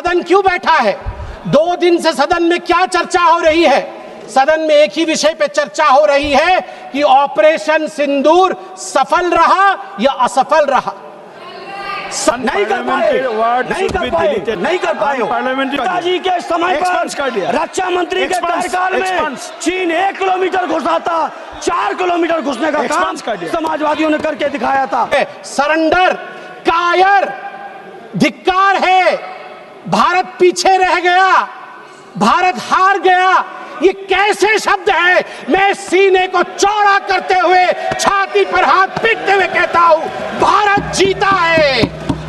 सदन क्यों बैठा है? 2 दिन से सदन में क्या चर्चा हो रही है? सदन में एक ही विषय पे चर्चा हो रही है कि ऑपरेशन सिंदूर सफल रहा या असफल रहा। नहीं कर पाए पिताजी के समय पर रक्षा मंत्री के कार्यकाल में चीन 1 किलोमीटर घुसा था, 4 किलोमीटर घुसने का काम समाजवादियों ने करके दिखाया था। सरेंडर, कायर, धिक्कार है। भारत पीछे रह गया, भारत हार गया, ये कैसे शब्द है? मैं सीने को चौड़ा करते हुए, छाती पर हाथ पीटते हुए कहता हूं, भारत जीता है।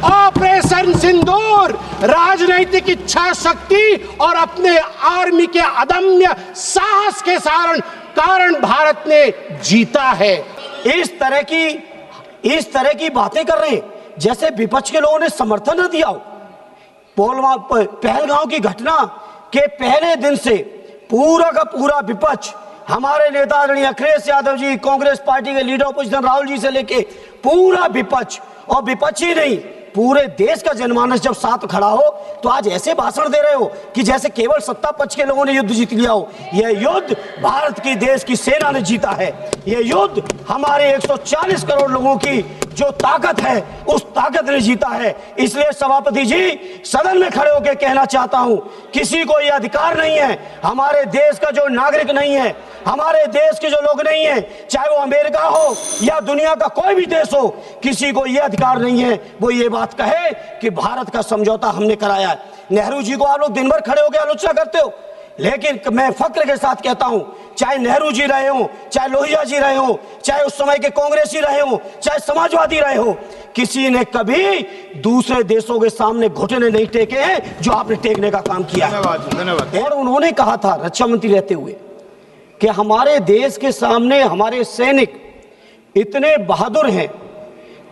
ऑपरेशन सिंदूर राजनीतिक इच्छा शक्ति और अपने आर्मी के अदम्य साहस के कारण भारत ने जीता है। इस तरह की बातें कर रहे हैं जैसे विपक्ष के लोगों ने समर्थन न दिया हो। पहलगांव की घटना के पहले दिन से पूरा का पूरा विपक्ष, हमारे नेता आदरणीय अखिलेश यादव जी, कांग्रेस पार्टी के लीडर अपोजिशन राहुल जी से लेके पूरा विपक्ष, और विपक्ष ही नहीं पूरे देश का जनमानस जब साथ खड़ा हो तो आज ऐसे भाषण दे रहे हो कि जैसे केवल सत्ता पक्ष के लोगों ने युद्ध जीत लिया हो। यह युद्ध भारत की देश की सेना ने जीता है। यह युद्ध हमारे 140 करोड़ लोगों की जो ताकत है उस ताकत ने जीता है। इसलिए सभापति जी, सदन में खड़े होकर कहना चाहता हूं, किसी को यह अधिकार नहीं है, हमारे देश का जो नागरिक नहीं है, हमारे देश के जो लोग नहीं है, चाहे वो अमेरिका हो या दुनिया का कोई भी देश हो, किसी को यह अधिकार नहीं है वो ये बात कहे कि भारत का समझौता हमने कराया है। नेहरू जी को आप लोग दिन भर खड़े होकर आलोचना करते हो, लेकिन मैं फक्र के साथ कहता हूं, चाहे नेहरू जी रहे हो, चाहे लोहिया जी रहे हो, चाहे उस समय के कांग्रेसी रहे हो, चाहे समाजवादी रहे हो, किसी ने कभी दूसरे देशों के सामने घुटने नहीं टेके हैं जो आपने टेकने का काम किया। धन्यवाद। और उन्होंने कहा था रक्षा मंत्री रहते हुए कि हमारे देश के सामने हमारे सैनिक इतने बहादुर हैं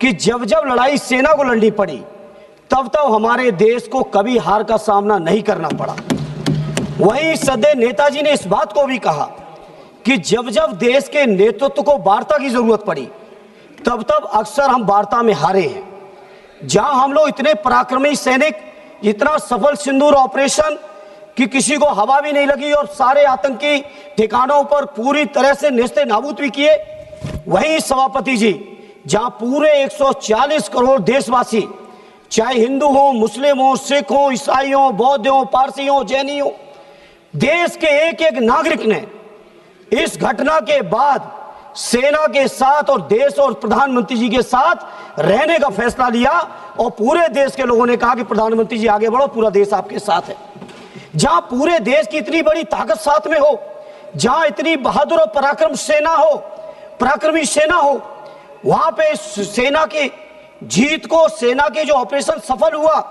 कि जब जब लड़ाई सेना को लड़नी पड़ी तब तब हमारे देश को कभी हार का सामना नहीं करना पड़ा। वहीं सदैव नेताजी ने इस बात को भी कहा कि जब जब देश के नेतृत्व को वार्ता की जरूरत पड़ी तब तब अक्सर हम वार्ता में हारे हैं। जहां हम लोग इतने पराक्रमी सैनिक, इतना सफल सिंदूर ऑपरेशन कि किसी को हवा भी नहीं लगी और सारे आतंकी ठिकानों पर पूरी तरह से नेस्ते नाबूद भी किए, वहीं सभापति जी जहां पूरे 140 करोड़ देशवासी, चाहे हिंदू हो, मुस्लिम हो, सिख हो, ईसाई हो, बौद्ध हो, पारसी हो, जैनी हो, देश के एक एक नागरिक ने इस घटना के बाद सेना के साथ और देश और प्रधानमंत्री जी के साथ रहने का फैसला लिया और पूरे देश के लोगों ने कहा कि प्रधानमंत्री जी आगे बढ़ो, पूरा देश आपके साथ है। जहां पूरे देश की इतनी बड़ी ताकत साथ में हो, जहां इतनी बहादुर और पराक्रमी सेना हो, वहां पे सेना की जीत को, सेना के जो ऑपरेशन सफल हुआ,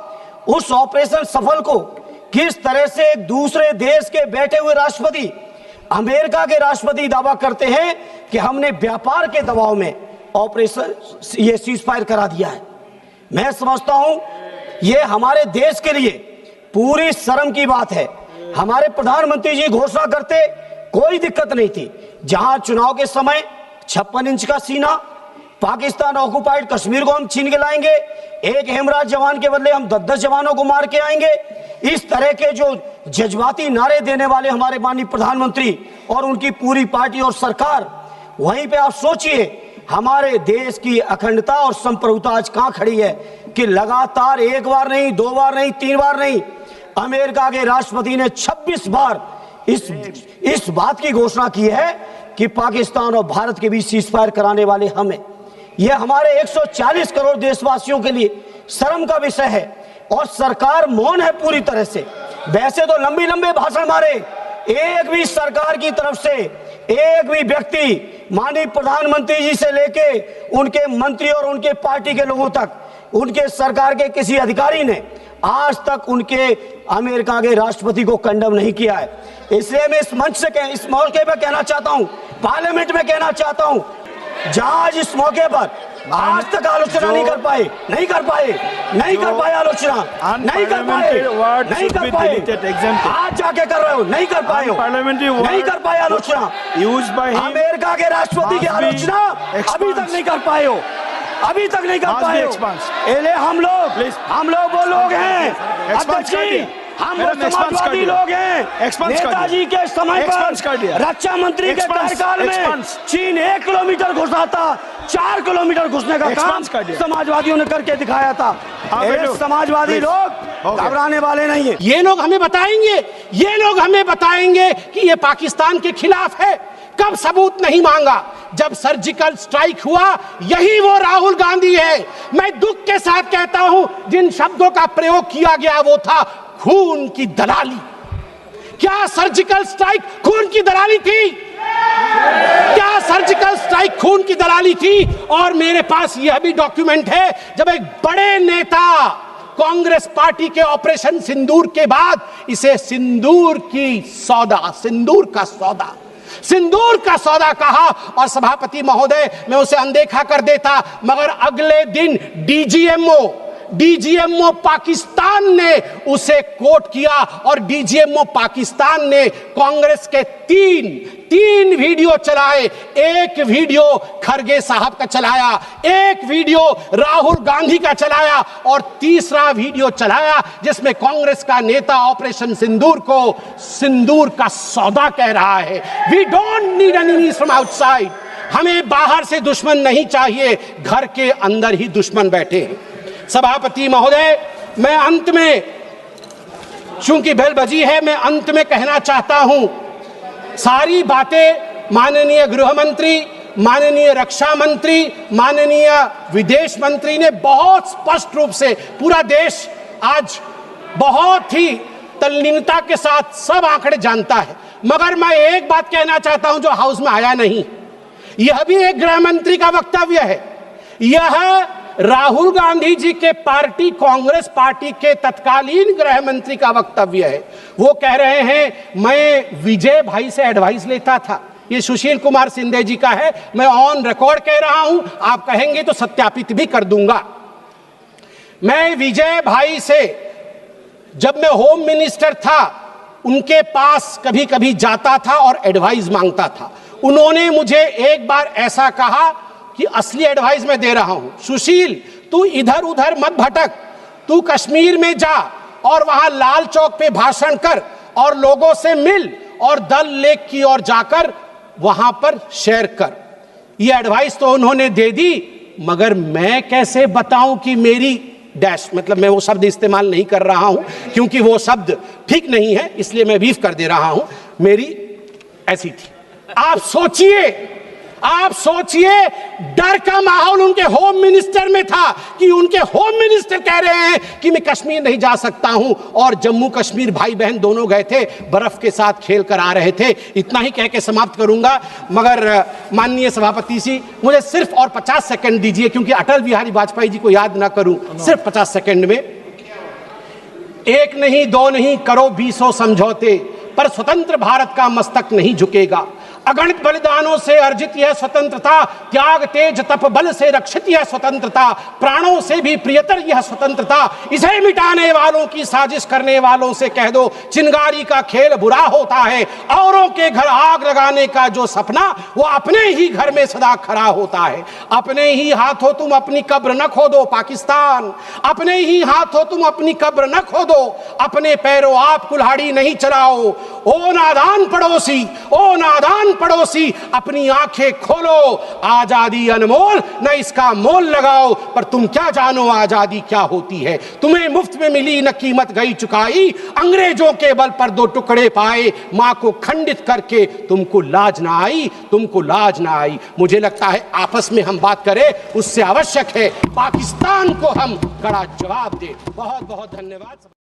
उस ऑपरेशन सफल को किस तरह से एक दूसरे देश के बैठे हुए राष्ट्रपति, अमेरिका के राष्ट्रपति दावा करते हैं कि हमने व्यापार के दबाव में ऑपरेशन ये सीजफायर करा दिया है। मैं समझता हूं ये हमारे देश के लिए पूरी शर्म की बात है। हमारे प्रधानमंत्री जी घोषणा करते, कोई दिक्कत नहीं थी। जहां चुनाव के समय 56 इंच का सीना, पाकिस्तान ऑक्युपाइड कश्मीर को हम छीन के लाएंगे, एक हेमराज जवान के बदले हम 10-10 जवानों को मार के आएंगे, इस तरह के जो जज्बाती नारे देने वाले हमारे माननीय प्रधानमंत्री और उनकी पूरी पार्टी और सरकार, वहीं पे आप सोचिए हमारे देश की अखंडता और संप्रभुता आज कहां खड़ी है कि लगातार 1 बार नहीं, 2 बार नहीं, 3 बार नहीं, अमेरिका के राष्ट्रपति ने 26 बार इस बात की घोषणा की है कि पाकिस्तान और भारत के बीच सीजफायर कराने वाले हम हैं। यह हमारे 140 करोड़ देशवासियों के लिए शर्म का विषय है और सरकार मौन है पूरी तरह से। वैसे तो लंबे भाषण मारे, एक भी सरकार की तरफ से एक भी व्यक्ति, माननीय प्रधानमंत्री जी से लेके उनके मंत्री और उनके पार्टी के लोगों तक, उनके सरकार के किसी अधिकारी ने आज तक उनके अमेरिका के राष्ट्रपति को कंडम नहीं किया है। इसलिए मैं इस मंच से इस मौके पर कहना चाहता हूं, पार्लियामेंट में कहना चाहता हूं, जहां इस मौके पर आज तक आलोचना नहीं कर पाए आलोचना, नहीं कर पाए, आज जाके कर रहे हो, नहीं कर पाए आलोचना। अमेरिका के राष्ट्रपति की आलोचना अभी तक नहीं कर पाए हो। अभी तक नहीं कर पाए हो। एले हम लोग वो लोग हैं अध्यक्ष जी, हम समाजवादी लोग हैं। नेताजी के समय पर रक्षा मंत्री के कार्यकाल में चीन 1 किलोमीटर घुसा था, 4 किलोमीटर घुसने का काम समाजवादियों ने करके दिखाया था। समाजवादी लोग घबराने वाले नहीं है। ये लोग हमें बताएंगे कि ये पाकिस्तान के खिलाफ है। कब सबूत नहीं मांगा? जब सर्जिकल स्ट्राइक हुआ, यही वो राहुल गांधी है। मैं दुख के साथ कहता हूं, जिन शब्दों का प्रयोग किया गया वो था खून की दलाली। क्या सर्जिकल स्ट्राइक खून की दलाली थी? क्या सर्जिकल स्ट्राइक खून की दलाली थी? और मेरे पास यह भी डॉक्यूमेंट है, जब एक बड़े नेता कांग्रेस पार्टी के ऑपरेशन सिंदूर के बाद इसे सिंदूर का सौदा कहा, और सभापति महोदय मैं उसे अनदेखा कर देता, मगर अगले दिन डीजीएमओ पाकिस्तान ने उसे कोट किया, और डीजीएमओ पाकिस्तान ने कांग्रेस के तीन वीडियो चलाए। एक वीडियो खरगे साहब का चलाया, एक वीडियो राहुल गांधी का चलाया, और तीसरा वीडियो चलाया जिसमें कांग्रेस का नेता ऑपरेशन सिंदूर को सिंदूर का सौदा कह रहा है। We don't need enemies from outside. हमें बाहर से दुश्मन नहीं चाहिए, घर के अंदर ही दुश्मन बैठे हैं। सभापति महोदय, मैं अंत में, चूंकि बेल बजी है, मैं अंत में कहना चाहता हूं, सारी बातें माननीय गृह मंत्री, माननीय रक्षा मंत्री, माननीय विदेश मंत्री ने बहुत स्पष्ट रूप से, पूरा देश आज बहुत ही तल्लीनता के साथ सब आंकड़े जानता है, मगर मैं एक बात कहना चाहता हूं जो हाउस में आया नहीं। यह भी एक गृह मंत्री का वक्तव्य है। यह राहुल गांधी जी के पार्टी कांग्रेस पार्टी के तत्कालीन गृह मंत्री का वक्तव्य है। वो कह रहे हैं, मैं विजय भाई से एडवाइस लेता था। ये सुशील कुमार सिंधे जी का है, मैं ऑन रिकॉर्ड कह रहा हूं, आप कहेंगे तो सत्यापित भी कर दूंगा। मैं विजय भाई से, जब मैं होम मिनिस्टर था, उनके पास कभी कभी जाता था और एडवाइस मांगता था। उन्होंने मुझे एक बार ऐसा कहा कि असली एडवाइस मैं दे रहा हूं, सुशील तू इधर उधर मत भटक, तू कश्मीर में जा और वहां लाल चौक पे भाषण कर और लोगों से मिल और दल लेक की ओर जाकर वहां पर शेयर कर। ये एडवाइस तो उन्होंने दे दी, मगर मैं कैसे बताऊं कि मेरी डैश, मतलब मैं वो शब्द इस्तेमाल नहीं कर रहा हूं क्योंकि वो शब्द ठीक नहीं है, इसलिए मैं बीफ कर दे रहा हूं, मेरी ऐसी थी। आप सोचिए डर का माहौल उनके होम मिनिस्टर में था कि उनके होम मिनिस्टर कह रहे हैं कि मैं कश्मीर नहीं जा सकता हूं, और जम्मू कश्मीर भाई बहन दोनों गए थे, बर्फ के साथ खेल कर आ रहे थे। इतना ही कह के समाप्त करूंगा, मगर माननीय सभापति जी मुझे सिर्फ और 50 सेकंड दीजिए, क्योंकि अटल बिहारी वाजपेयी जी को याद ना करूं, सिर्फ 50 सेकंड में। एक नहीं दो नहीं करो 20 समझौते, पर स्वतंत्र भारत का मस्तक नहीं झुकेगा। अगणित बलिदानों से अर्जित यह स्वतंत्रता, त्याग तेज तप बल से रक्षित यह स्वतंत्रता, प्राणों से भी प्रियतर यह स्वतंत्रता। इसे मिटाने वालों की साजिश करने वालों से कह दो, चिंगारी का खेल बुरा होता है। औरों के घर आग लगाने का जो सपना, वो अपने ही घर में सदा खड़ा होता है। अपने ही हाथों तुम अपनी कब्र न खोदो पाकिस्तान, अपने ही हाथों तुम अपनी कब्र न खोदो, अपने पैरों आप कुल्हाड़ी नहीं चलाओ। ओ नादान पड़ोसी, अपनी आंखें खोलो, आजादी अनमोल, न इसका मोल लगाओ। पर तुम क्या जानो आजादी क्या होती है? तुम्हें मुफ्त में मिली न कीमत गई चुकाई, अंग्रेजों के बल पर 2 टुकड़े पाए, मां को खंडित करके तुमको लाज ना आई। मुझे लगता है आपस में हम बात करें, उससे आवश्यक है पाकिस्तान को हम कड़ा जवाब दें। बहुत बहुत धन्यवाद।